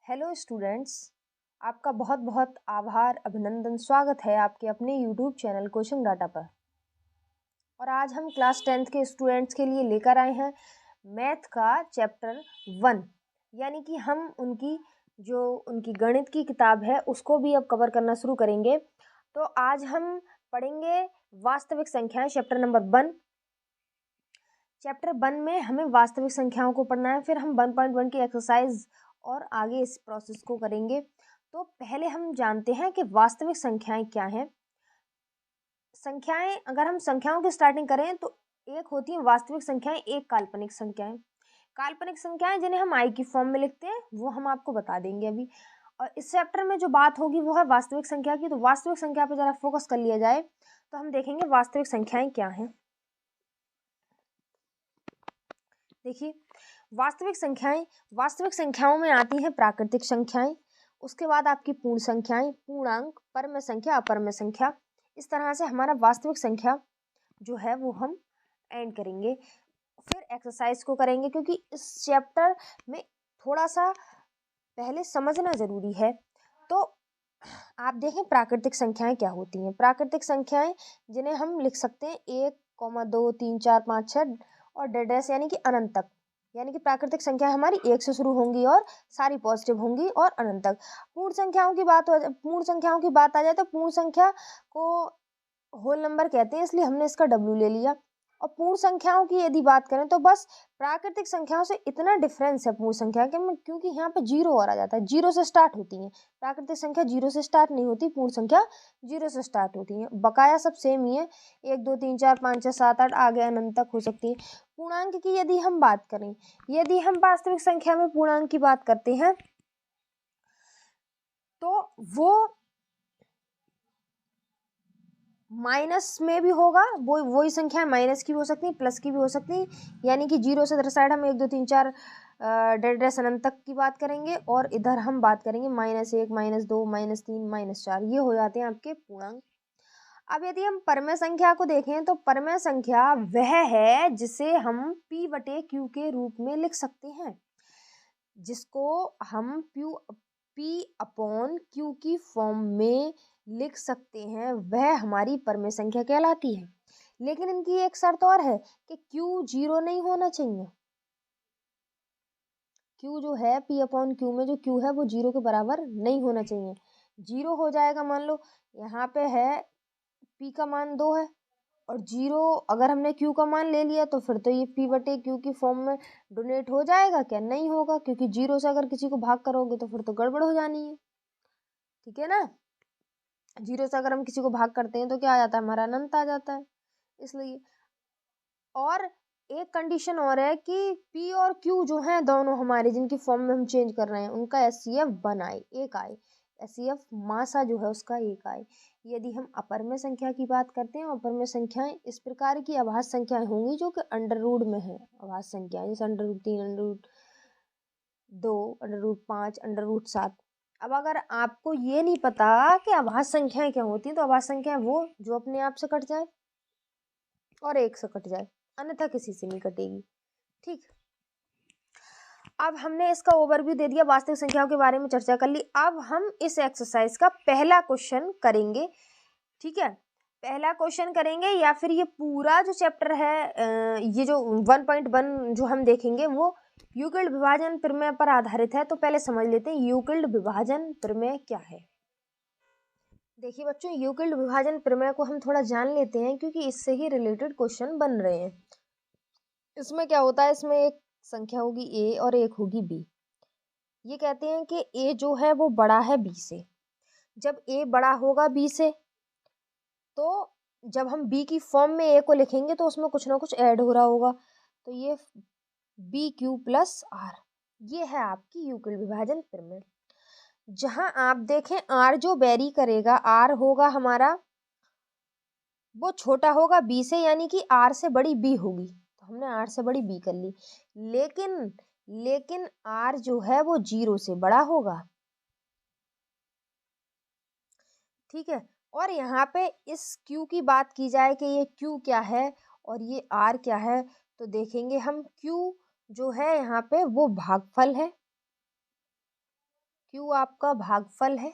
Hello students, आपका बहुत बहुत आभार, अभिनंदन, स्वागत है आपके अपने यूट्यूब चैनल कोचिंग डाटा पर। और आज हम क्लास 10th के स्टूडेंट्स के लिए लेकर आए हैं मैथ का चैप्टर 1, यानी कि हम उनकी गणित की किताब है उसको भी अब कवर करना शुरू करेंगे। तो आज हम पढ़ेंगे वास्तविक संख्याएं, चैप्टर नंबर 1। चैप्टर 1 में हमें वास्तविक संख्याओं को पढ़ना है, फिर हम 1.1 की एक्सरसाइज और आगे इस प्रोसेस को करेंगे। तो पहले हम जानते हैं कि वास्तविक संख्याएं क्या हैं। संख्याएं, अगर हम संख्याओं की स्टार्टिंग करें तो एक होती है वास्तविक संख्याएं, एक काल्पनिक संख्याएं। काल्पनिक संख्याएं जिन्हें हम आई की फॉर्म में लिखते हैं वो हम आपको बता देंगे अभी। और इस चैप्टर में जो बात होगी वो है वास्तविक संख्या की। तो वास्तविक संख्या पर जरा फोकस कर लिया जाए तो हम देखेंगे वास्तविक संख्याएं क्या हैं। देखिए, वास्तविक संख्याओं में आती हैं प्राकृतिक संख्याएं, उसके बाद आपकी पूर्ण संख्याएं, पूर्णांक, परम संख्या, अपरम संख्या। इस तरह से हमारा वास्तविक संख्या जो है वो हम एंड करेंगे। फिर एक्सरसाइज को करेंगे, क्योंकि इस चैप्टर में थोड़ा सा पहले समझना जरूरी है। तो आप देखें प्राकृतिक संख्याएं क्या होती हैं। प्राकृतिक संख्याएं जिन्हें हम लिख सकते हैं 1, 2, 3, 4, 5, 6 और डैश यानी कि अनंत तक। यानी कि प्राकृतिक संख्या हमारी 1 से शुरू होंगी और सारी पॉजिटिव होंगी और अनंत तक। पूर्ण संख्याओं की बात आ जाए तो पूर्ण संख्या को होल नंबर कहते हैं, इसलिए हमने इसका W ले लिया। और पूर्ण संख्याओं की यदि बात करें तो बस प्राकृतिक संख्याओं से इतना डिफरेंस है पूर्ण संख्या के में, क्योंकि यहाँ पे जीरो और आ जाता है, जीरो से स्टार्ट होती है। प्राकृतिक संख्या जीरो से स्टार्ट नहीं होती, पूर्ण संख्या जीरो से स्टार्ट होती है। बकाया सब सेम ही है, 1, 2, 3, 4, 5, 6, 7, 8 आगे अनंत तक हो सकती है। पूर्णांक की यदि हम बात करें, यदि हम वास्तविक संख्या में पूर्णांक की बात करते हैं तो वो माइनस में भी होगा, वही संख्या माइनस की भी हो सकती है, प्लस की भी हो सकती है। यानी कि जीरो से साइड हम 1, 2, 3, 4 डैश अनंत तक की बात करेंगे, और इधर हम बात करेंगे -1, -2, -3, -4। ये हो जाते हैं आपके पूर्णांक। अब यदि हम परमेय संख्या को देखें तो परमेय संख्या वह है जिसे हम P/Q के रूप में लिख सकते हैं, जिसको हम P/Q की फॉर्म में लिख सकते हैं, वह हमारी परमेय संख्या कहलाती है। लेकिन इनकी एक शर्त और है कि Q जीरो नहीं होना चाहिए। Q जो है P/Q में जो Q है वो जीरो के बराबर नहीं होना चाहिए। जीरो हो जाएगा, मान लो यहाँ पे है P का मान 2 है और जीरो अगर हमने Q का मान ले लिया तो फिर तो ये P/Q की फॉर्म में डोनेट हो जाएगा क्या? नहीं होगा, क्योंकि जीरो से अगर किसी को भाग करोगे तो फिर तो गड़बड़ हो जानी है। ठीक है ना? जीरो से अगर हम किसी को भाग करते हैं तो क्या आ जाता है, हमारा अनंत आ जाता है। इसलिए और एक कंडीशन और है कि P और Q जो हैं दोनों हमारे, जिनकी फॉर्म में हम चेंज कर रहे हैं, उनका HCF 1 आए, एक आए। HCF मासा जो है उसका एक आए। यदि हम अपरमेय संख्या की बात करते हैं, अपरमेय संख्याएं इस प्रकार की अभाज्य संख्याएं होंगी जो कि अंडर रूट में है। अभाज्य संख्याएं जैसे √3, √2, √5, √7। अब अगर आपको ये नहीं पता कि अभाज्य संख्याएं क्या होती हैं, तो अभाज्य संख्याएं वो जो अपने आप से कट जाए और एक से कट जाए, अन्यथा किसी से नहीं कटेगी। ठीक, अब हमने इसका ओवरव्यू दे दिया, वास्तविक संख्याओं के बारे में चर्चा कर ली। अब हम इस एक्सरसाइज का पहला क्वेश्चन करेंगे। ठीक है, पहला क्वेश्चन करेंगे, या फिर ये पूरा जो चैप्टर है, ये जो 1.1 जो हम देखेंगे वो यूक्लिड विभाजन प्रमेय पर आधारित है। तो पहले समझ लेते हैं यूक्लिड विभाजन प्रमेय क्या है। देखिए बच्चों, यूक्लिड विभाजन प्रमेय को हम थोड़ा जान लेते हैं, क्योंकि इससे ही रिलेटेड क्वेश्चन बन रहे हैं। इसमें क्या होता है, इसमें एक संख्या होगी a और एक होगी b। ये कहते हैं कि a जो है वो बड़ा है b से। जब a बड़ा होगा b से, तो जब हम b की फॉर्म में a को लिखेंगे तो उसमें कुछ ना कुछ ऐड हो रहा होगा। तो ये BQ + R, ये है आपकी यूक्लिड विभाजन प्रमेय। जहां आप देखें R जो वेरी करेगा, R होगा हमारा, वो छोटा होगा b से, यानी कि R से बड़ी b होगी। तो हमने R से बड़ी b कर ली। लेकिन R जो है वो 0 से बड़ा होगा। ठीक है, और यहाँ पे इस Q की बात की जाए कि ये Q क्या है और ये R क्या है, तो देखेंगे हम Q जो है यहाँ पे वो भागफल है। Q आपका भागफल है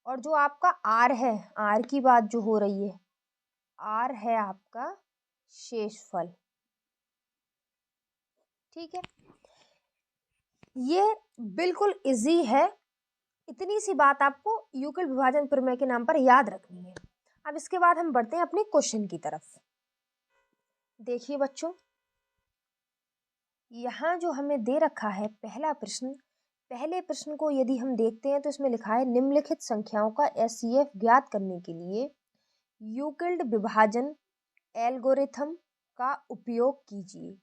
और जो आपका R है, R की बात जो हो रही है, R है आपका शेषफल। ठीक है, ये बिल्कुल इजी है। इतनी सी बात आपको यूक्लिड विभाजन प्रमेय के नाम पर याद रखनी है। अब इसके बाद हम बढ़ते हैं अपने क्वेश्चन की तरफ। देखिए बच्चों, यहाँ जो हमें दे रखा है पहला प्रश्न, पहले प्रश्न को यदि हम देखते हैं तो इसमें लिखा है निम्नलिखित संख्याओं का एचसीएफ ज्ञात करने के लिए यूक्लिड विभाजन एल्गोरिथम का उपयोग कीजिए।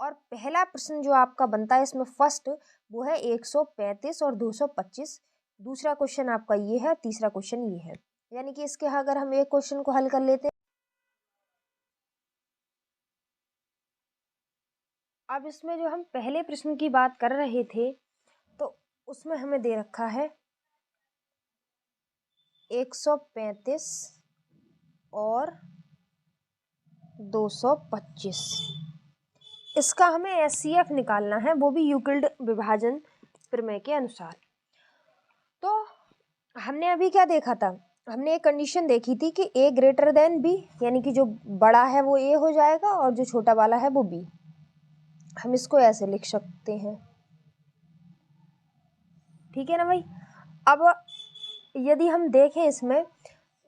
और पहला प्रश्न जो आपका बनता है इसमें फर्स्ट वो है 135 और 225। दूसरा क्वेश्चन आपका ये है, तीसरा क्वेश्चन ये है। यानी कि इसके अगर हम एक क्वेश्चन को हल कर लेते हैं। अब इसमें जो हम पहले प्रश्न की बात कर रहे थे तो उसमें हमें दे रखा है 135 और 225। इसका हमें एचसीएफ निकालना है, वो भी यूक्लिड विभाजन प्रमेय के अनुसार। तो हमने अभी क्या देखा था, हमने एक कंडीशन देखी थी कि a ग्रेटर देन b, यानी कि जो बड़ा है वो a हो जाएगा और जो छोटा वाला है वो b। हम इसको ऐसे लिख सकते हैं, ठीक है ना भाई। अब यदि हम देखें इसमें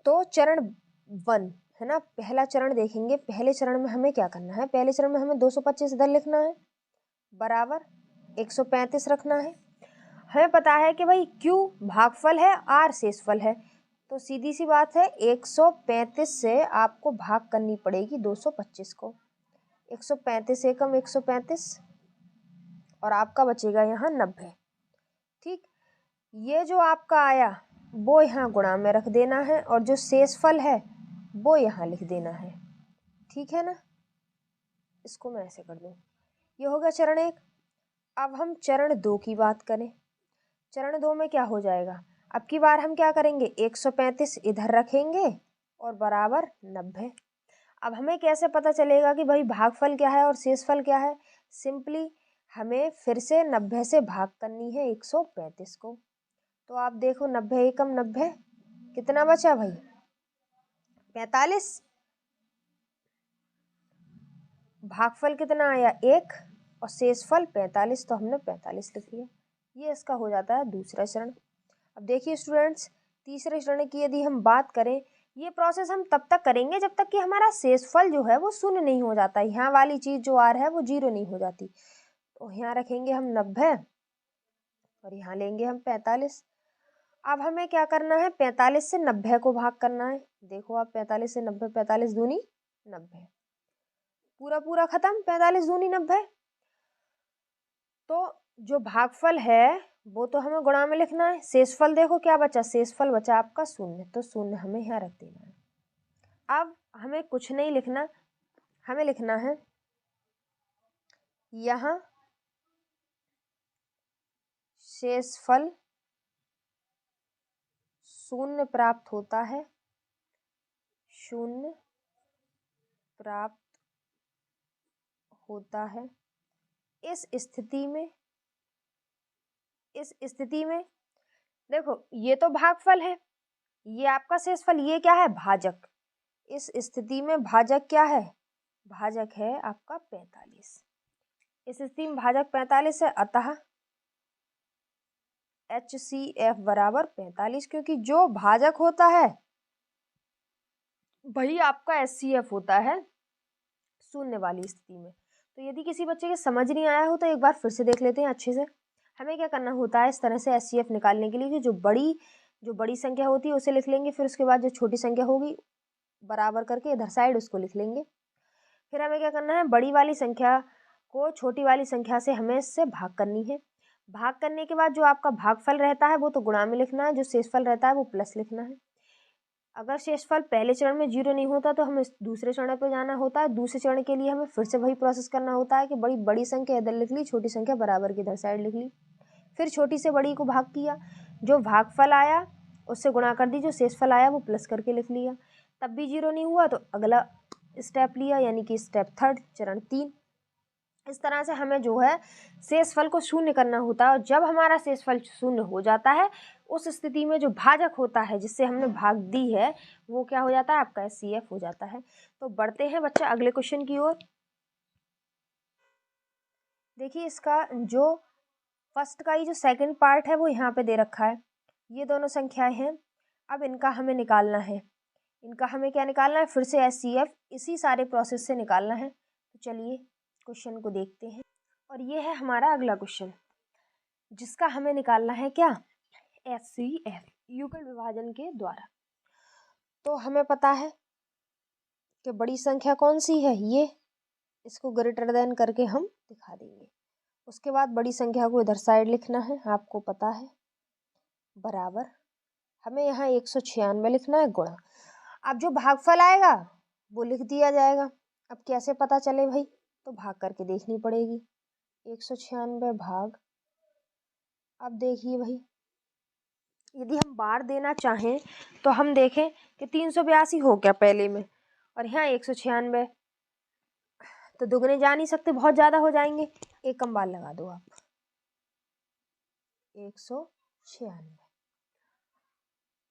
तो चरण 1 है ना, पहला चरण देखेंगे। पहले चरण में हमें क्या करना है, पहले चरण में हमें 225 इधर लिखना है बराबर 135 रखना है। हमें पता है कि भाई Q भागफल है, R शेषफल है, तो सीधी सी बात है 135 से आपको भाग करनी पड़ेगी 225 को। 135 एकम 135 और आपका बचेगा यहाँ 90। ठीक, ये जो आपका आया वो यहाँ गुणा में रख देना है और जो शेषफल है वो यहाँ लिख देना है। ठीक है ना, इसको मैं ऐसे कर दूं, ये हो गया चरण 1। अब हम चरण 2 की बात करें। चरण 2 में क्या हो जाएगा, अब की बार हम क्या करेंगे, 135 इधर रखेंगे और बराबर 90। अब हमें कैसे पता चलेगा कि भाई भागफल क्या है और शेषफल क्या है, सिंपली हमें फिर से 90 से भाग करनी है 135 को। तो आप देखो 90 एकम 90, कितना बचा भाई 45। भागफल कितना आया 1 और शेषफल 45, तो हमने 45 लिख लिया। ये इसका हो जाता है दूसरा चरण। अब देखिए स्टूडेंट्स, तीसरे चरण की यदि हम बात करें, ये प्रोसेस हम तब तक करेंगे जब तक कि हमारा शेषफल जो है वो शून्य नहीं हो जाता, यहाँ वाली चीज जो R है वो 0 नहीं हो जाती। तो यहाँ रखेंगे हम 90 और यहाँ लेंगे हम 45। अब हमें क्या करना है, 45 से 90 को भाग करना है। देखो आप 45 से 90, 45 दूनी 90, पूरा पूरा खत्म, 45 दूनी 90। तो जो भागफल है वो तो हमें गुणा में लिखना है। शेषफल देखो क्या बचा, शेषफल बचा आपका 0, तो 0 हमें यहाँ रख देना है। अब हमें कुछ नहीं लिखना, हमें लिखना है यहाँ शेषफल 0 प्राप्त होता है, 0 प्राप्त होता है। इस स्थिति में देखो ये तो भागफल है, ये आपका शेषफल, ये क्या है भाजक। इस स्थिति में भाजक क्या है, भाजक है आपका 45। इस स्थिति में भाजक 45 है, अतः HCF बराबर 45, क्योंकि जो भाजक होता है वही आपका HCF होता है शून्य वाली स्थिति में। तो यदि किसी बच्चे के समझ नहीं आया हो तो एक बार फिर से देख लेते हैं अच्छे से। हमें क्या करना होता है इस तरह से HCF निकालने के लिए कि जो बड़ी संख्या होती है उसे लिख लेंगे, फिर उसके बाद जो छोटी संख्या होगी बराबर करके इधर साइड उसको लिख लेंगे। फिर हमें क्या करना है, बड़ी वाली संख्या को छोटी वाली संख्या से हमें इससे भाग करनी है। भाग करने के बाद जो आपका भागफल रहता है वो तो गुणा में लिखना है, जो शेषफल रहता है वो प्लस लिखना है। अगर शेषफल पहले चरण में 0 नहीं होता तो हमें दूसरे चरण पे जाना होता है। दूसरे चरण के लिए हमें फिर से वही प्रोसेस करना होता है कि बड़ी संख्या इधर लिख ली, छोटी संख्या बराबर की इधर साइड लिख ली, फिर छोटी से बड़ी को भाग किया, जो भागफल आया उससे गुणा कर दी, जो शेषफल आया वो प्लस करके लिख लिया। तब भी 0 नहीं हुआ तो अगला स्टेप लिया, यानी कि स्टेप 3 चरण 3। इस तरह से हमें जो है शेषफल को शून्य करना होता है, और जब हमारा शेषफल शून्य हो जाता है उस स्थिति में जो भाजक होता है जिससे हमने भाग दी है वो क्या हो जाता है, आपका HCF हो जाता है। तो बढ़ते हैं बच्चा अगले क्वेश्चन की ओर। देखिए इसका जो फर्स्ट का ही जो सेकंड पार्ट है वो यहाँ पे दे रखा है, ये दोनों संख्याएं हैं। अब इनका हमें निकालना है, इनका हमें क्या निकालना है, फिर से HCF इसी सारे प्रोसेस से निकालना है। तो चलिए क्वेश्चन को देखते हैं, और ये है हमारा अगला क्वेश्चन जिसका हमें निकालना है क्या, HCF युगल विभाजन के द्वारा। तो हमें पता है कि बड़ी संख्या कौन सी है, ये, इसको ग्रेटर देन करके हम दिखा देंगे। उसके बाद बड़ी संख्या को इधर साइड लिखना है, आपको पता है, बराबर हमें यहाँ 196 लिखना है गुणा। अब जो भागफल आएगा वो लिख दिया जाएगा। अब कैसे पता चले भाई, तो भाग करके देखनी पड़ेगी। 196 भाग, अब देखिए भाई यदि हम बार देना चाहें तो हम देखें कि 382 हो गया पहले में, और यहाँ 196, तो दुगने जा नहीं सकते, बहुत ज़्यादा हो जाएंगे। एक कम बार लगा दो आप, 196।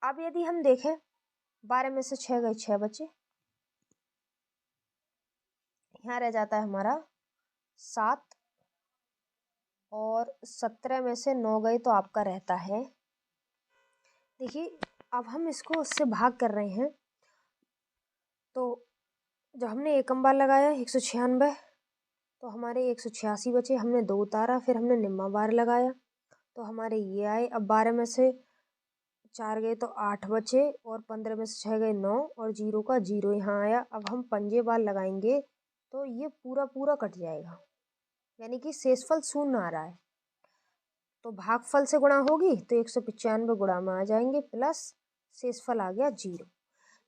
अब यदि हम देखें 12 में से 6 गए, 6 बचे, यहाँ रह जाता है हमारा 7, और 17 में से 9 गए तो आपका रहता है, देखिए अब हम इसको उससे भाग कर रहे हैं। तो जब हमने एकम बार लगाया 196, तो हमारे 186 बचे, हमने 2 उतारा, फिर हमने निम्मा बार लगाया तो हमारे ये आए। अब 12 में से 4 गए तो 8 बचे, और 15 में से 6 गए 9, और 0 का 0 यहाँ आया। अब हम पंजे बार लगाएंगे तो ये पूरा पूरा कट जाएगा, यानी कि शेषफल शून्य आ रहा है। तो भागफल से गुणा होगी तो 195 गुणा में आ जाएंगे, प्लस शेषफल आ गया 0।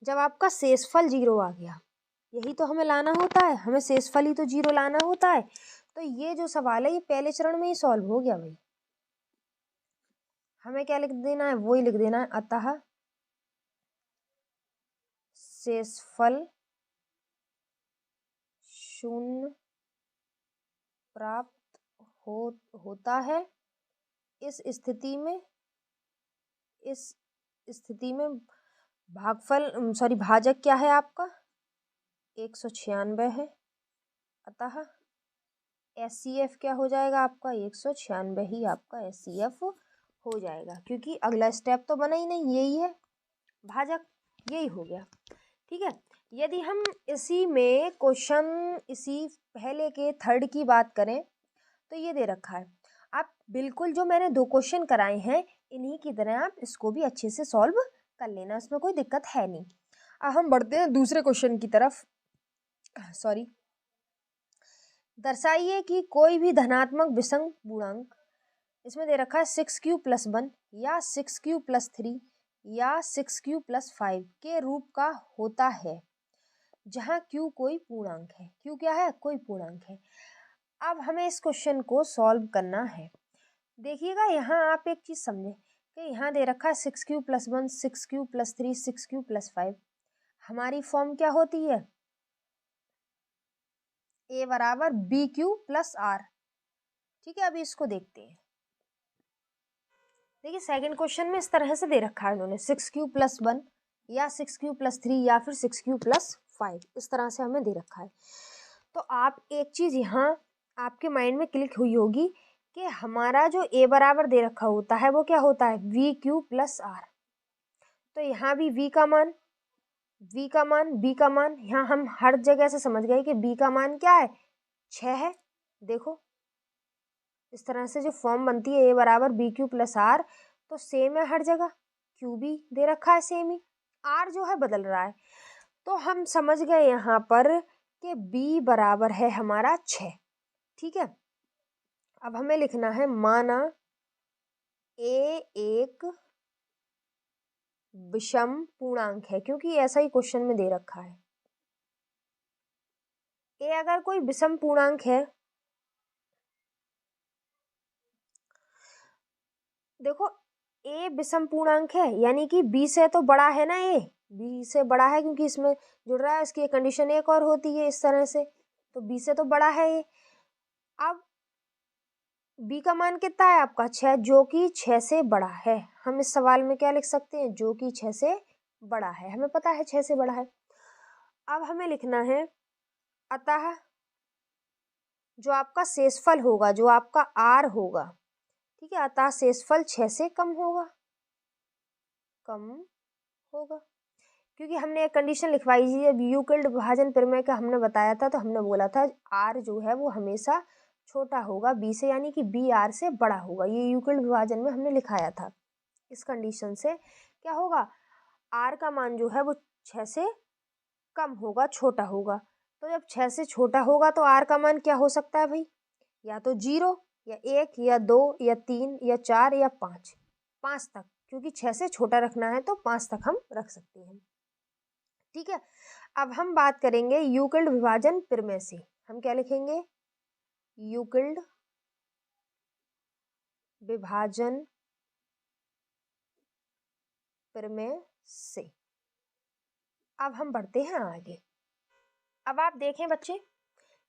जब आपका शेषफल 0 आ गया, यही तो हमें लाना होता है, हमें शेषफल ही तो 0 लाना होता है। तो ये जो सवाल है ये पहले चरण में ही सॉल्व हो गया भाई। हमें क्या लिख देना है, वो ही लिख देना है, अतः शेषफल शून्य प्राप्त होता है। इस स्थिति में भाजक क्या है आपका, 196 है, अतः HCF क्या हो जाएगा आपका, 196 ही आपका HCF हो जाएगा, क्योंकि अगला स्टेप तो बना ही नहीं, यही है भाजक, यही हो गया। ठीक है, यदि हम इसी में क्वेश्चन इसी पहले के थर्ड की बात करें तो ये दे रखा है, आप बिल्कुल जो मैंने 2 क्वेश्चन कराए हैं इन्हीं की तरह आप इसको भी अच्छे से सॉल्व कर लेना, उसमें कोई दिक्कत है नहीं। अब हम बढ़ते हैं दूसरे क्वेश्चन की तरफ। दर्शाइए कि कोई भी धनात्मक विषम पूर्णांक, इसमें दे रखा है 6q+1 या 6q+3 या 6q+5 के रूप का होता है, जहाँ q कोई पूर्णांक है। q क्या है, कोई पूर्णांक है। अब हमें इस क्वेश्चन को सॉल्व करना है। देखिएगा यहाँ आप एक चीज समझे कि यहाँ दे रखा है 6q+1 6q+3 6q+5, हमारी फॉर्म क्या होती है, a बराबर BQ+R। ठीक है, अभी इसको देखते हैं। देखिए सेकंड क्वेश्चन में इस तरह से दे रखा है उन्होंने 6q+1 या 6q+3 या फिर 6q+5, इस तरह से हमें दे रखा है। तो आप एक चीज यहाँ आपके माइंड में क्लिक हुई होगी कि हमारा जो a बराबर दे रखा होता है वो क्या होता है, VQ+R। तो यहाँ भी v का मान b का मान, यहाँ हम हर जगह से समझ गए कि b का मान क्या है, 6 है। देखो इस तरह से जो फॉर्म बनती है a बराबर BQ+R, तो सेम है हर जगह, Q भी दे रखा है सेम ही, R जो है बदल रहा है। तो हम समझ गए यहाँ पर कि B बराबर है हमारा 6। ठीक है, अब हमें लिखना है, माना A एक विषम पूर्णांक है, क्योंकि ऐसा ही क्वेश्चन में दे रखा है। A अगर कोई विषम पूर्णांक है, देखो A विषम पूर्णांक है यानी कि B से तो बड़ा है ना, A B से बड़ा है क्योंकि इसमें जुड़ रहा है, इसकी कंडीशन एक और होती है इस तरह से, तो B से तो बड़ा है ये। अब b का मान कितना है आपका 6, जो कि 6 से बड़ा है। हम इस सवाल में क्या लिख सकते हैं, जो कि 6 से बड़ा है, हमें पता है 6 से बड़ा है। अब हमें लिखना है अतः जो आपका शेषफल होगा, जो आपका r होगा, ठीक है, अतः शेषफल 6 से कम होगा, क्योंकि हमने एक कंडीशन लिखवाई थी जब यूक्लिड विभाजन प्रमेय का हमने बताया था, तो हमने बोला था r जो है वो हमेशा छोटा होगा b से, यानी कि b r से बड़ा होगा। ये यूक्लिड विभाजन में हमने लिखाया था। इस कंडीशन से क्या होगा, r का मान जो है वो 6 से कम होगा, छोटा होगा। तो जब 6 से छोटा होगा तो r का मान क्या हो सकता है भाई, या तो 0 या 1 या 2 या 3 या 4 या 5 तक, क्योंकि 6 से छोटा रखना है तो 5 तक हम रख सकते हैं। ठीक है, अब हम बात करेंगे यूक्लिड विभाजन प्रमेय से। हम क्या लिखेंगे, यूक्लिड विभाजन प्रमेय से। अब हम बढ़ते हैं आगे। अब आप देखें बच्चे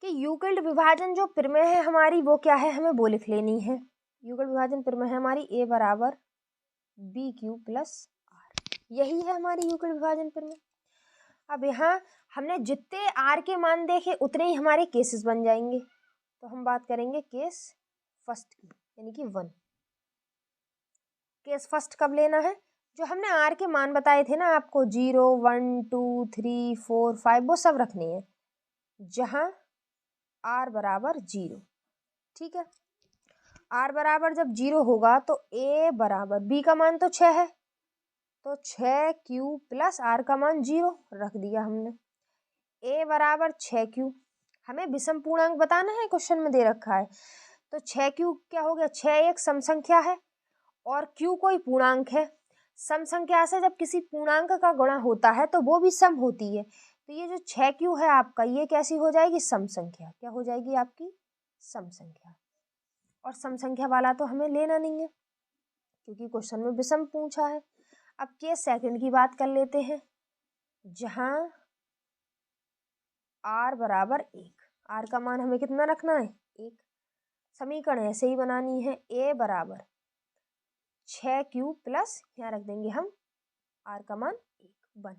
कि यूक्लिड विभाजन जो प्रमेय है हमारी वो क्या है, हमें वो लिख लेनी है। यूक्लिड विभाजन प्रमेय है हमारी a बराबर बी क्यू प्लस आर, यही है हमारी यूक्लिड विभाजन प्रमेय। अब यहाँ हमने जितने r के मान देखे उतने ही हमारे केसेस बन जाएंगे। तो हम बात करेंगे केस फर्स्ट की, यानी कि 1। केस फर्स्ट कब लेना है, जो हमने r के मान बताए थे ना आपको, 0 1 2 3 4 5, वो सब रखने हैं जहां r बराबर 0। ठीक है, r बराबर जब 0 होगा तो a बराबर, b का मान तो 6 है, तो 6q प्लस r का मान 0 रख दिया हमने। a बराबर 6q, हमें विषम पूर्णांक बताना है, क्वेश्चन में दे रखा है। तो 6q क्या हो गया, 6 एक सम संख्या है और q कोई पूर्णांक है। सम संख्या से जब किसी पूर्णांक का गुणा होता है तो वो भी सम होती है। तो ये जो 6q है आपका, ये कैसी हो जाएगी, सम संख्या। क्या हो जाएगी आपकी, सम संख्या। और सम संख्या वाला तो हमें लेना नहीं है क्योंकि क्वेश्चन में विषम पूछा है। अब केस सेकंड की बात कर लेते हैं, जहां r बराबर 1, r का मान हमें कितना रखना है, 1। समीकरण ऐसे ही बनानी है, a बराबर 6q प्लस, यहाँ रख देंगे हम r का मान 1 1।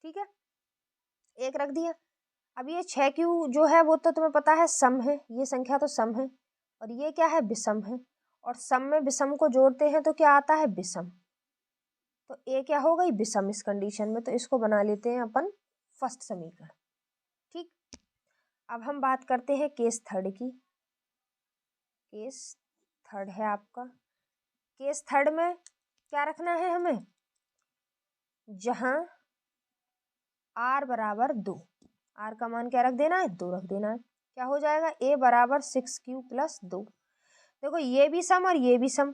ठीक है, 1 रख दिया। अब ये 6q जो है वो तो तुम्हें पता है सम है, ये संख्या तो सम है, और ये क्या है, विषम है। और सम में विषम को जोड़ते हैं तो क्या आता है, विषम। तो ए क्या हो गई, विषम इस कंडीशन में। तो इसको बना लेते हैं अपन फर्स्ट समीकरण। ठीक, अब हम बात करते हैं केस थर्ड की। केस थर्ड है आपका, केस थर्ड में क्या रखना है हमें, जहां r बराबर 2, r का मान क्या रख देना है, 2 रख देना है। क्या हो जाएगा, a बराबर 6q प्लस 2। देखो ये भी सम और ये भी सम,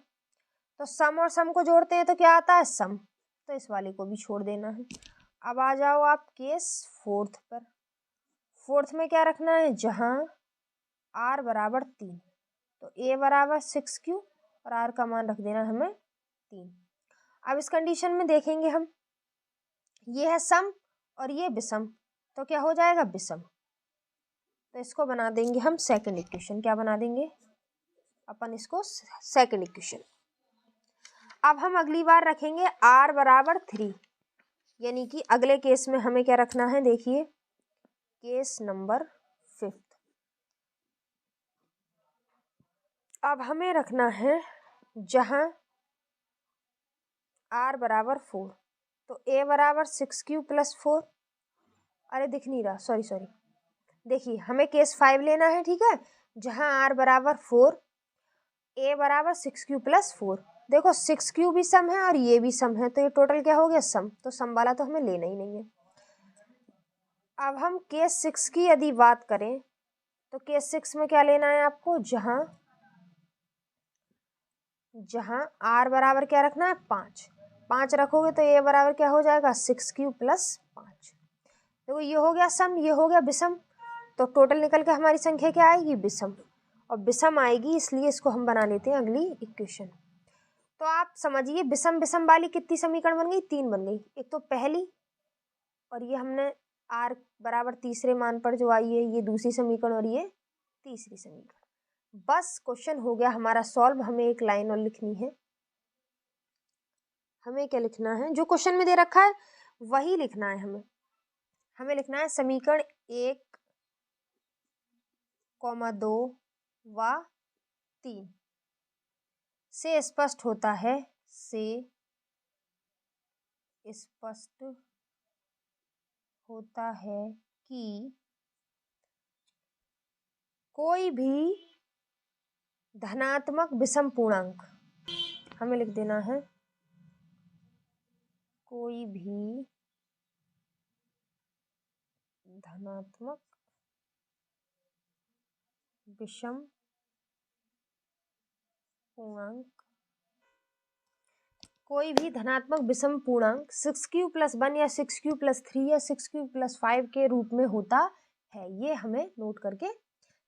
तो सम और सम को जोड़ते हैं तो क्या आता है, सम। तो इस वाले को भी छोड़ देना है। अब आ जाओ आप केस फोर्थ पर। फोर्थ में क्या रखना है, जहां r बराबर 3, तो a बराबर 6q और r का मान रख देना हमें 3। अब इस कंडीशन में देखेंगे हम, ये है सम और ये विषम, तो क्या हो जाएगा, विषम। तो इसको बना देंगे हम सेकंड इक्वेशन। क्या बना देंगे अपन इसको, सेकंड इक्वेशन। अब हम अगली बार रखेंगे r बराबर 3, यानी कि अगले केस में हमें क्या रखना है, देखिए केस नंबर 5। अब हमें रखना है जहां r बराबर 4, तो a बराबर 6q प्लस 4। अरे दिख नहीं रहा, सॉरी। देखिए हमें केस 5 लेना है, ठीक है, जहां r बराबर 4, a बराबर 6q प्लस 4। देखो 6q भी सम है और ये भी सम है, तो ये टोटल क्या हो गया, सम। तो सम वाला तो हमें लेना ही नहीं है। अब हम केस 6 की यदि बात करें तो केस 6 में क्या लेना है आपको, जहां r बराबर क्या रखना है, 5 रखोगे तो a बराबर क्या हो जाएगा, 6q प्लस 5। देखो ये हो गया सम, ये हो गया विषम, तो टोटल निकल के हमारी संख्या क्या आएगी, विषम। और विषम आएगी, इसलिए इसको हम बना लेते हैं अगली इक्वेशन। तो आप समझिए विषम विषम वाली कितनी समीकरण बन गई, 3 बन गई। एक तो पहली, और ये हमने आर बराबर तीसरे मान पर जो आई है ये दूसरी समीकरण और ये तीसरी समीकरण। बस क्वेश्चन हो गया हमारा सॉल्व। हमें एक लाइन और लिखनी है। हमें क्या लिखना है? जो क्वेश्चन में दे रखा है वही लिखना है हमें। हमें लिखना है समीकरण 1, 2 व 3 से स्पष्ट होता है, से स्पष्ट होता है कि कोई भी धनात्मक विषम पूर्णांक, हमें लिख देना है कोई भी धनात्मक विषम पूर्णांक, कोई भी धनात्मक विषम पूर्णांक 6q+1 या 6q+3 या 6q+5 के रूप में होता है। ये हमें नोट करके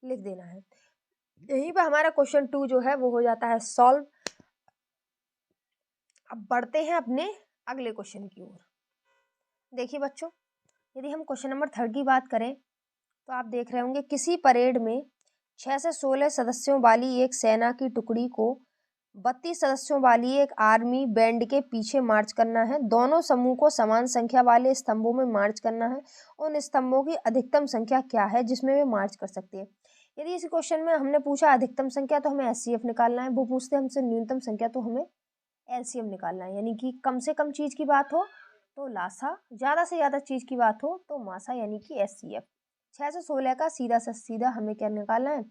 लिख देना है। यहीं पर हमारा क्वेश्चन 2 जो है वो हो जाता है सॉल्व। अब बढ़ते हैं अपने अगले क्वेश्चन की ओर। देखिए बच्चों, यदि हम क्वेश्चन नंबर 3 की बात करें तो आप देख रहे होंगे किसी परेड में 6 से 16 सदस्यों वाली एक सेना की टुकड़ी को 32 सदस्यों वाली एक आर्मी बैंड के पीछे मार्च करना है। दोनों समूह को समान संख्या वाले स्तंभों में मार्च करना है। उन स्तंभों की अधिकतम संख्या क्या है जिसमें वे मार्च कर सकते हैं? यदि इस क्वेश्चन में हमने पूछा अधिकतम संख्या तो हमें एचसीएफ निकालना है। वो पूछते हैं हमसे न्यूनतम संख्या तो हमें एलसीएम निकालना है। यानी कि कम से कम चीज की बात हो तो लासा, ज्यादा से ज्यादा चीज की बात हो तो मासा, यानी कि एचसीएफ। 6 से 16 का सीधा से सीधा हमें क्या निकालना है?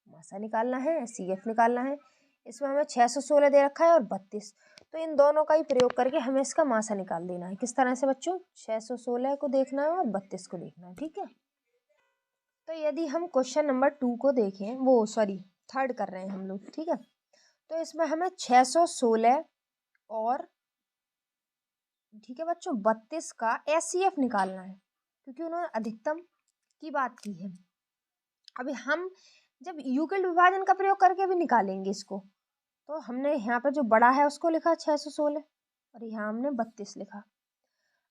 मासा निकालना है, एचसीएफ निकालना है। इसमें हमें 6 से 16 दे रखा है और 32, तो इन दोनों का ही प्रयोग करके हमें इसका मासा निकाल देना है। किस तरह से बच्चों? 6 से 16 को देखना है और 32 को देखना है। ठीक है, तो यदि हम क्वेश्चन नंबर 2 को देखें, वो सॉरी 3 कर रहे हैं हम लोग। ठीक है, तो इसमें हमें 616 और ठीक है बच्चों 32 का एचसीएफ निकालना है, क्योंकि उन्होंने अधिकतम की बात की है। अभी हम जब यूक्लिड विभाजन का प्रयोग करके भी निकालेंगे इसको, तो हमने यहाँ पर जो बड़ा है उसको लिखा 616 और यहाँ हमने 32 लिखा।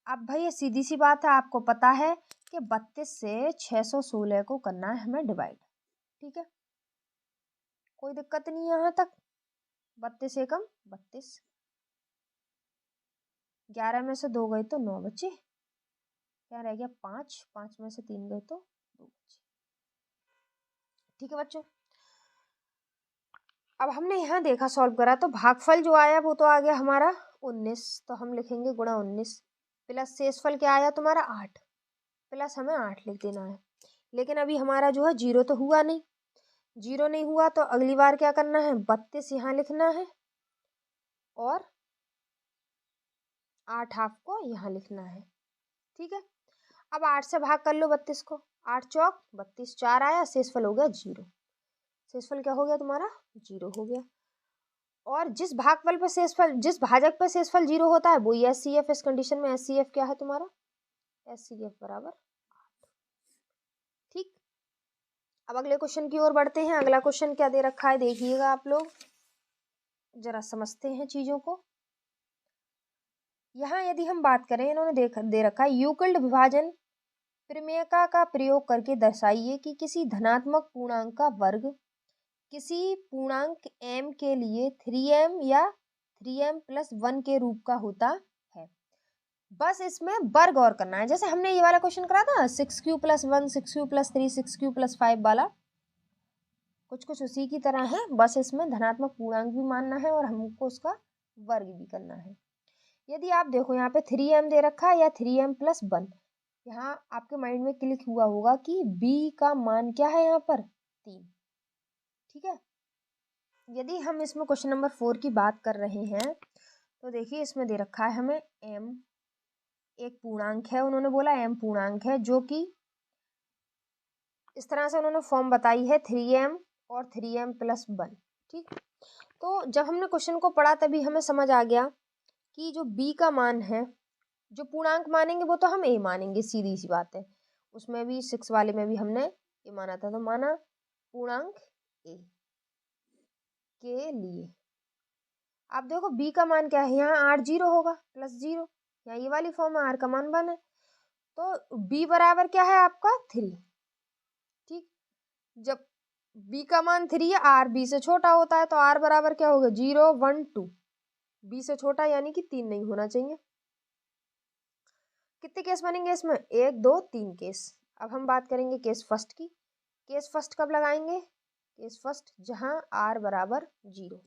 अब भाई ये सीधी सी बात है, आपको पता है कि 32 से 616 को करना है हमें डिवाइड। ठीक है, कोई दिक्कत नहीं है यहाँ तक। 32 एकम 32, 11 में से 2 गए तो 9 बचे, क्या रह गया? 5, 5 में से 3 गए तो 2 बचे। ठीक है बच्चों, अब हमने यहाँ देखा सॉल्व करा तो भागफल जो आया वो तो आ गया हमारा 19, तो हम लिखेंगे गुणा 19 प्लस शेषफल क्या आया तुम्हारा 8, प्लस हमें 8 लिख देना है। लेकिन अभी हमारा जो है 0 तो हुआ नहीं, 0 नहीं हुआ तो अगली बार क्या करना है? 32 यहाँ लिखना है और 8 आपको यहाँ लिखना है। ठीक है, अब 8 से भाग कर लो 32 को, 8 चौक 32, 4 आया, शेषफल हो गया 0। शेषफल क्या हो गया तुम्हारा? 0 हो गया। और जिस भागफल पे शेषफल, जिस भाजक पे शेषफल 0 होता है वो एचसीएफ। इस कंडीशन में एचसीएफ क्या है तुम्हारा? एचसीएफ बराबर 8। ठीक, अब अगले क्वेश्चन की ओर बढ़ते हैं। अगला क्वेश्चन क्या दे रखा है देखिएगा आप लोग, जरा समझते हैं चीजों को। यहाँ यदि हम बात करें, इन्होंने दे रखा है यूक्लिड विभाजन प्रमेयका का प्रयोग करके दर्शाइए कि किसी धनात्मक पूर्णांक का वर्ग किसी पूर्णांक m के लिए 3m या 3m+1 के रूप का होता है। बस इसमें वर्ग और करना है, जैसे हमने ये वाला क्वेश्चन करा था 6q+1, 6q+3, 6q+5 वाला, कुछ कुछ उसी की तरह है। बस इसमें धनात्मक पूर्णांक भी मानना है और हमको उसका वर्ग भी करना है। यदि आप देखो यहाँ पे 3m दे रखा है या 3m+1, यहाँ आपके माइंड में क्लिक हुआ होगा कि b का मान क्या है यहाँ पर? 3। ठीक है, यदि हम इसमें क्वेश्चन नंबर 4 की बात कर रहे हैं तो देखिए इसमें दे रखा है हमें m एक पूर्णांक है, उन्होंने बोला m पूर्णांक है, जो कि इस तरह से उन्होंने फॉर्म बताई है 3m और 3m+1। ठीक, तो जब हमने क्वेश्चन को पढ़ा तभी हमें समझ आ गया कि जो b का मान है, जो पूर्णांक मानेंगे वो तो हम a मानेंगे, सीधी सी बात है। उसमें भी 6 वाले में भी हमने a माना था, तो माना पूर्णांक a के लिए। आप देखो b का मान क्या है, यहाँ r 0 होगा +0, यहाँ ये वाली फॉर्म में r का मान 1 है, तो b बराबर क्या है आपका 3। ठीक, जब b का मान 3 है, r b से छोटा होता है, तो r बराबर क्या होगा 0 1 2। b से छोटा यानी कि 3 नहीं होना चाहिए। कितने केस बनेंगे इसमें, 1 2 3 केस। अब हम बात करेंगे केस फर्स्ट की। केस फर्स्ट कब लगाएंगे, केस फर्स्ट जहां r बराबर 0।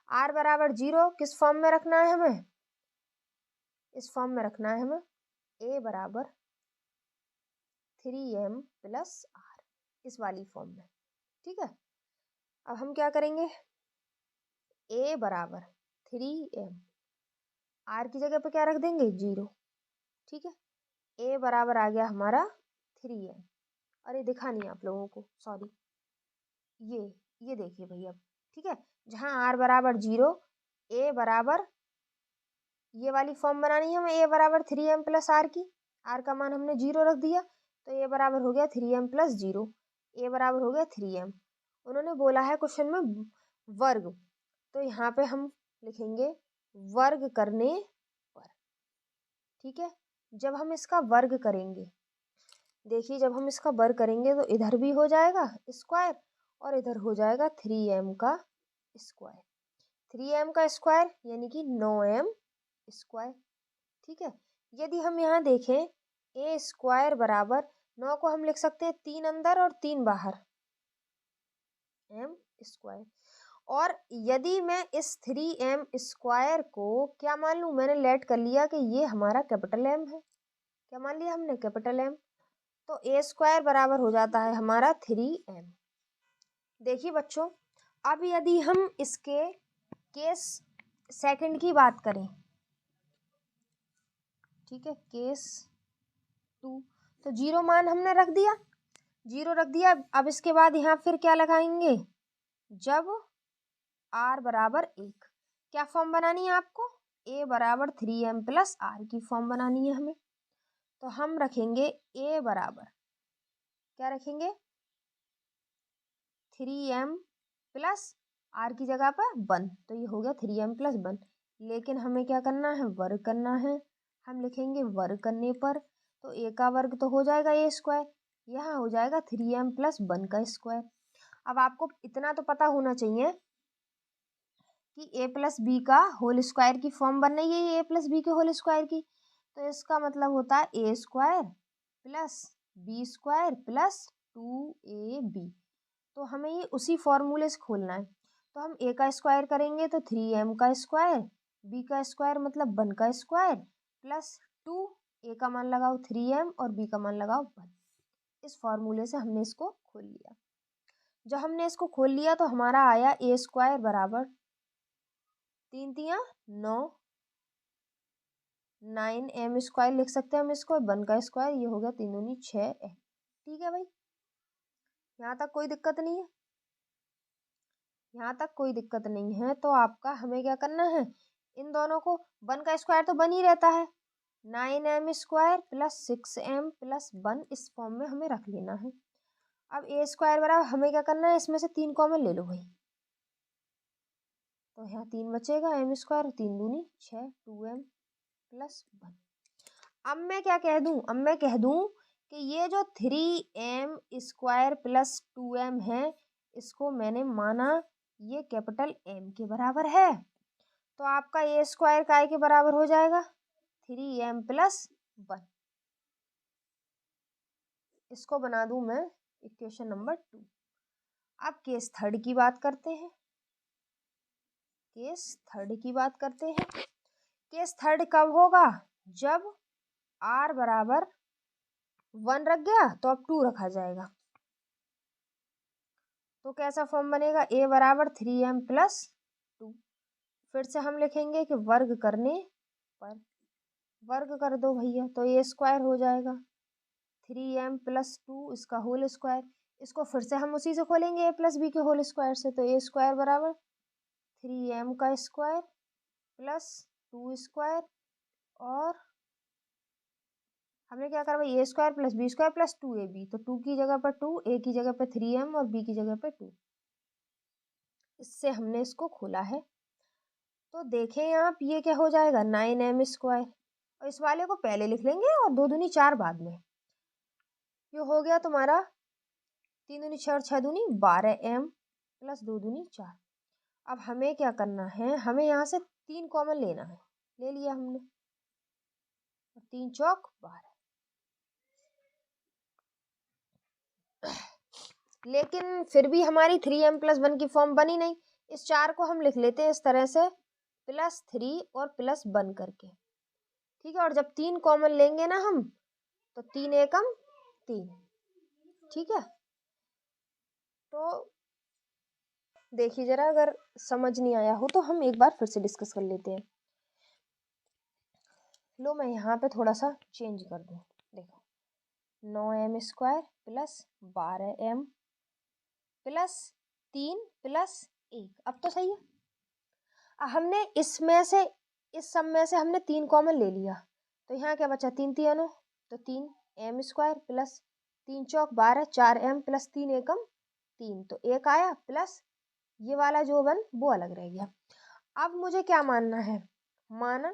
r बराबर 0 किस फॉर्म में रखना है हमें, इस फॉर्म में रखना है हमें, a बराबर 3m प्लस r, इस वाली फॉर्म में। ठीक है, अब हम क्या करेंगे, a बराबर 3m, r की जगह पे क्या रख देंगे 0। ठीक है, a बराबर आ गया हमारा 3m। अरे दिखा नहीं आप लोगों को, सॉरी, ये देखिए भैया। ठीक है, जहां r बराबर 0, a बराबर, ये वाली फॉर्म बनानी है हमें, a बराबर 3m प्लस r की। r का मान हमने 0 रख दिया, तो a बराबर हो गया 3m प्लस 0, a बराबर हो गया 3m। उन्होंने बोला है क्वेश्चन में वर्ग, तो यहाँ पे हम लिखेंगे वर्ग करने पर। ठीक है, जब हम इसका वर्ग करेंगे, देखिए जब हम इसका वर्ग करेंगे तो इधर भी हो जाएगा स्क्वायर और इधर हो जाएगा 3m का स्क्वायर। 3m का स्क्वायर यानी कि 9m स्क्वायर। ठीक है, यदि हम यहाँ देखें a स्क्वायर बराबर 9 को हम लिख सकते हैं 3 अंदर और 3 बाहर, m स्क्वायर। और यदि मैं इस 3m स्क्वायर को क्या मान लूँ, मैंने लेट कर लिया कि ये हमारा कैपिटल M है। क्या मान लिया हमने, कैपिटल M। तो a स्क्वायर बराबर हो जाता है हमारा 3m। देखिए बच्चों, अब यदि हम इसके केस सेकंड की बात करें, ठीक है, केस 2, तो 0 मान हमने रख दिया, 0 रख दिया। अब इसके बाद यहाँ फिर क्या लगाएंगे, जब r बराबर 1, क्या फॉर्म बनानी है आपको, a बराबर 3m प्लस r की फॉर्म बनानी है हमें। तो हम रखेंगे a बराबर, क्या रखेंगे 3m प्लस r की जगह पर 1, तो ये हो गया 3m प्लस 1। लेकिन हमें क्या करना है, वर्ग करना है। हम लिखेंगे वर्ग करने पर, तो a का वर्ग तो हो जाएगा a स्क्वायर, यहाँ हो जाएगा 3m प्लस 1 का स्क्वायर। अब आपको इतना तो पता होना चाहिए कि a प्लस बी का होल स्क्वायर की फॉर्म बन रही है, a प्लस बी के होल स्क्वायर की। तो इसका मतलब होता है a square plus B square plus 2ab। तो हमें ये उसी फॉर्मूले से खोलना है। तो हम a का स्क्वायर करेंगे तो 3m का स्क्वायर, b का स्क्वायर मतलब 1 का स्क्वायर प्लस 2, a का मान लगाओ 3m और b का मान लगाओ 1। इस फॉर्मूले से हमने इसको खोल लिया। जब हमने इसको खोल लिया तो हमारा आया a स्क्वायर बराबर 3 तिया 9, 9m स्क्वायर लिख सकते हैं हम इसको, 1 का स्क्वायर, ये हो गया 3 दूनी 6m। ठीक है भाई, यहाँ तक कोई दिक्कत नहीं है, यहाँ तक कोई दिक्कत नहीं है। तो आपका हमें क्या करना है, इन दोनों को, 1 का स्क्वायर तो 1 ही रहता है, 9m square plus 6m plus 1, इस फॉर्म में हमें रख लेना है। अब a स्क्वायर बराबर हमें क्या करना है, इसमें से 3 कॉमन ले लो भाई, तो यहाँ 3 बचेगा, m स्क्वायर 3 दूनी 6, 2m प्लस 1। अब मैं क्या कह दूं, अब मैं कह दूं कि ये जो 3m स्क्वायर प्लस 2m है, इसको मैंने माना ये कैपिटल M के बराबर है। तो आपका a स्क्वायर काय के बराबर हो जाएगा 3m प्लस 1। इसको बना दूं मैं इक्वेशन नंबर 2। अब केस थर्ड की बात करते हैं, केस थर्ड की बात करते हैं। केस थर्ड कब होगा, जब r बराबर 1 रख गया तो अब 2 रखा जाएगा। तो कैसा फॉर्म बनेगा, a बराबर 3m प्लस 2। फिर से हम लिखेंगे कि वर्ग करने पर, वर्ग कर दो भैया, तो a स्क्वायर हो जाएगा 3m प्लस 2 इसका होल स्क्वायर। इसको फिर से हम उसी से खोलेंगे a प्लस बी के होल स्क्वायर से, तो a स्क्वायर बराबर 3m का स्क्वायर प्लस 2 स्क्वायर, और हमने क्या करा भाई, a square plus B square plus 2ab, तो 2 की जगह पर 2, a की जगह पर 3m और b की जगह पर 2। इससे हमने इसको खोला है। तो देखें आप, ये क्या हो जाएगा 9m स्क्वायर, और इस वाले को पहले लिख लेंगे और 2 दूनी 4 बाद में। ये हो गया तुम्हारा 3 दूनी 6 और 6 दूनी 12m प्लस 2 दूनी 4। अब हमें क्या करना है, हमें यहाँ से 3 कॉमन लेना है, ले लिया हमने, 3 चौक 12। लेकिन फिर भी हमारी 3m प्लस 1 की फॉर्म बनी नहीं। इस 4 को हम लिख लेते हैं इस तरह से, प्लस 3 और प्लस 1 करके, ठीक है। और जब 3 कॉमन लेंगे ना हम, तो 3 एकम 3, ठीक है। तो देखिए जरा, अगर समझ नहीं आया हो तो हम एक बार फिर से डिस्कस कर लेते हैं। लो मैं यहाँ पे थोड़ा सा चेंज कर दूँ, देखो 9m square plus 12m plus 3 plus 1। अब तो सही है। हमने इसमें से, इस सब में से हमने 3 कॉमन ले लिया, तो यहाँ क्या बचा, 3 3 तो 3m स्क्वायर प्लस 3 चौक 12, 4m प्लस 3 एकम 3, तो 1 आया, प्लस ये वाला जो 1 वो अलग रह गया। अब मुझे क्या मानना है, माना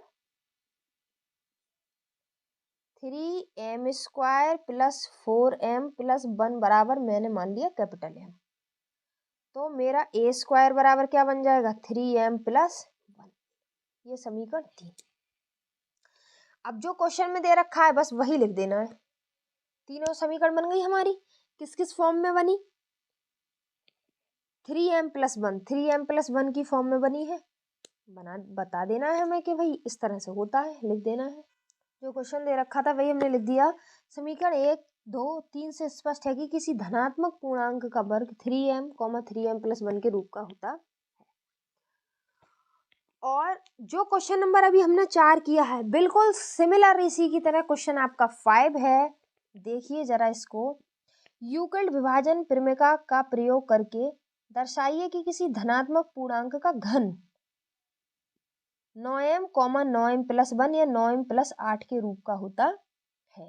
3m square plus 4m plus 1 बराबर मैंने मान लिया कैपिटल M। तो मेरा a स्क्वायर बराबर क्या बन जाएगा, 3m प्लस 1। ये समीकरण 3। अब जो क्वेश्चन में दे रखा है बस वही लिख देना है। तीनों समीकरण बन गई हमारी। किस किस फॉर्म में बनी, 3m प्लस 1, 3m प्लस 1 की फॉर्म में बनी है। बता देना है हमें कि भाई इस तरह से होता है, लिख देना है। जो क्वेश्चन दे रखा था वही हमने लिख दिया। समीकरण 1 2 3 से स्पष्ट है कि किसी धनात्मक पूर्णांक का वर्ग 3m 3m प्लस 1 के रूप का होता है। और जो क्वेश्चन नंबर अभी हमने 4 किया है, बिल्कुल सिमिलर इसी की तरह क्वेश्चन आपका 5 है। देखिए जरा इसको, यूक्लिड विभाजन प्रमेय का प्रयोग करके दर्शाइए कि किसी धनात्मक पूर्णांक का घन 9m 9m प्लस 1 या 9m प्लस 8 के रूप का होता है।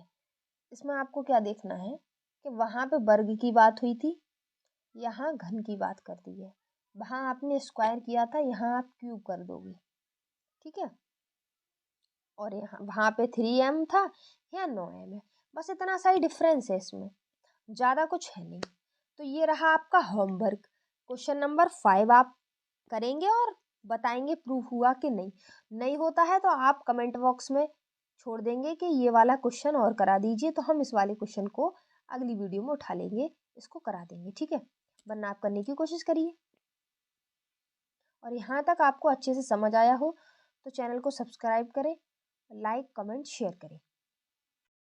इसमें आपको क्या देखना है कि वहां पे वर्ग की बात हुई थी, यहाँ घन की बात कर दी है। वहां आपने स्क्वायर किया था, यहाँ आप क्यूब कर दोगे, ठीक है। और यहाँ वहां पे 3m था, यहाँ 9m है। बस इतना सा ही डिफरेंस है, इसमें ज्यादा कुछ है नहीं। तो ये रहा आपका होमवर्क। क्वेश्चन नंबर 5 आप करेंगे और बताएंगे प्रूफ हुआ कि नहीं। नहीं होता है तो आप कमेंट बॉक्स में छोड़ देंगे कि ये वाला क्वेश्चन और करा दीजिए, तो हम इस वाले क्वेश्चन को अगली वीडियो में उठा लेंगे, इसको करा देंगे, ठीक है। वरना आप करने की कोशिश करिए। और यहाँ तक आपको अच्छे से समझ आया हो तो चैनल को सब्सक्राइब करें, लाइक कमेंट शेयर करें।